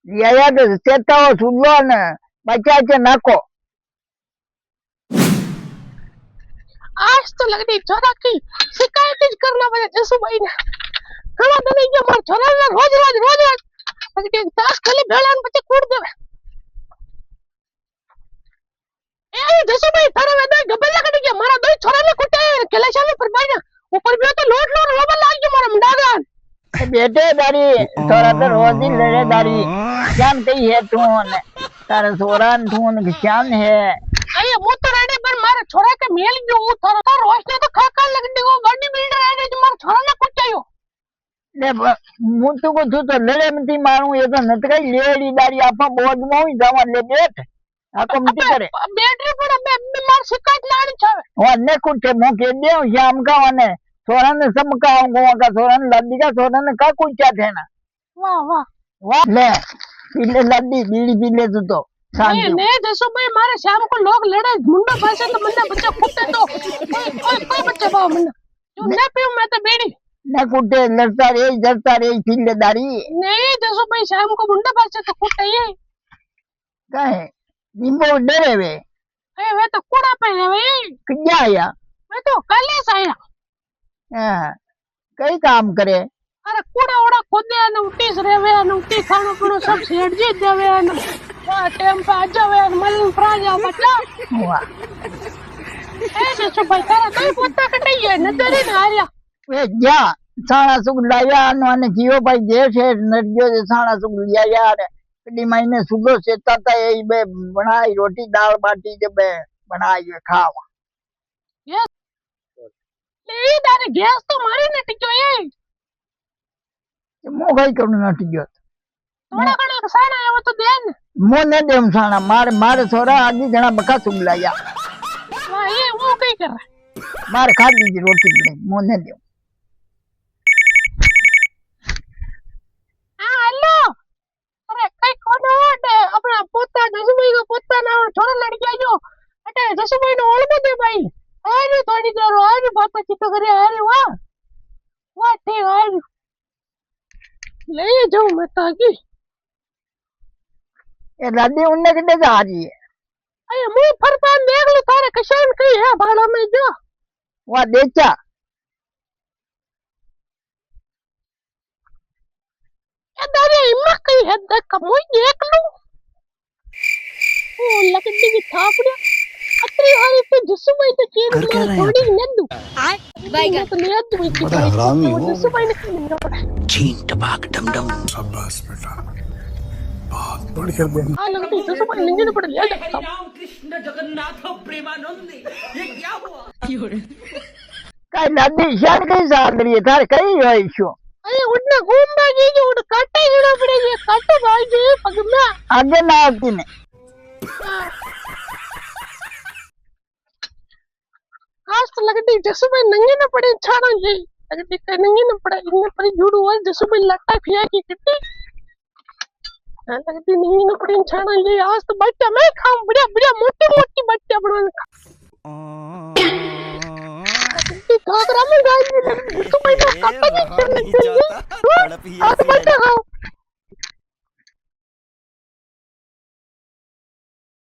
या तो चेता हो सुन लो ना बचा के नाको आज तो लग रही छोरा की शिकायत ही करना पड़े जसू भाई ने घणा दिन ये मार छोरा ने रोज लगती तास खाली भेळा ने પછી કૂડ દેવે ए जसू भाई તારે વેદા ગબલ લગડી ગયા મારા દોઈ છોરા ને કૂટે કેલેશાને પર ભાઈ ને ઉપર ગયો તો લોટ રોબા લાગ્યો મારા મુંડાગા बेटे दारी थोड़ा तो रोज ही लड़े दारी क्या कही है तू ने तारे सोरान तू ने क्या है अरे वो तो रेडी पर मारे छोरा के मेल गयो हूं थारा तो रोज ने तो खाका लगडी गो गाड़ी बिल्डर आने जो मारा छोरा ने कुटायो ने मुंतु को तू तो लड़े मती मारू ये तो नत कई लेडी दारी आपा बोध में ही जावा ले बैठ आको मती करे बैटरी पर मैं मार शिकायत लानी छावे वो ने कुटे मो के दे शाम का वने सोरा ने सब का गोवा का सोरा ने लड्डी का सोरा ने का कुटा थे ना वाह वाह वाह ले पीले लड्डी बीड़ी पीले तू तो ने जसो भाई मारे शाम को लोग लड़े मुंडा भाषा तो मन्ना बच्चा कुटे तो कोई बच्चा बा मन्ना जो न पीऊं मैं तो बेड़ी न कुटे लड़ता रे पीले दारी नहीं जसो भाई शाम को मुंडा भाषा तो कुटे ये काहे निम्बो डरे वे वे तो कूड़ा पे रे वे क्या आया मैं तो कल से आया हां कई काम करे अरे कूड़ा ओड़ा खोदे ने उटीस रेवे ने उटी खानो पीनो सब सेठ जी देवे ने वाह टेम पे आ जावे मलन प्रा जा बच्चा वाह ए जसो भाई तारा तो पोता कटई है नजर ने आया वे जा साणा सुग लाया ने जियो भाई देश है नरजो जे साणा सुग लिया यार कदी महीने सुगो सेता ता ए बे बनाई रोटी दाल बाटी जे बे बनाई खावा ये ले दारे गैस तो मारी ने टिक्यो ये मो गई करू नटी गयो थोड़ा घणा साणा आयो तो देन मो ने देम साणा मारे छोरा आगे जणा बका सुग लाया वाह ये वो कई कर मारे खा लीजिए रोटी बने मो ने दे हां हेलो अरे कई कोनो अटे अपना पोता जसुभाई का पोता ना छोरा लड़किया जो अटे जसुभाई नो ओळबो दे भाई आरे थोड़ी देर आरे बात की तो करे आरे वाह ठीक आरे ले जाऊं मैं ताकि ए दादी उन्ने कदे जा रही है अरे मुंह फरता देख लो तारे कशान कई है भाड़ा में जो वा देचा ए दारे हिम्मत कई है देख मुई देख लूं ओ लकड़ी की थापड़े अतरी हारी पे जसुभाई तो चीन थोड़ी नदू भाई का तो नदू की बड़ा हरामी हो जसुभाई ने चीन टबाक डमडम शाबाश बेटा बहुत बढ़िया आ लगती जसुभाई नंगे पड़ लिया राम कृष्ण जगन्नाथ प्रेमानंद ये क्या हुआ काय दादी शान कई साल रही है थारे कई होई छो अरे उड़ना घूम बागी जो उड़ काटे गिरा पड़े ये काटे भाई जो पग में आगे ना आती ने आज तो लगती जसुभाई नंगे न पड़े छाड़ा जी लगती कहीं नंगे न पड़े इन्हें पर जुड़ू हुआ जसुभाई लट्टा फिया की कितनी लगती नंगे न पड़े छाड़ा जी आज तो बच्चा मैं खाऊं बढ़िया बढ़िया मोटी मोटी बच्चा बना घाघरा में गाय जी जसुभाई का काटा भी करने चाहिए आज बच्चा खाओ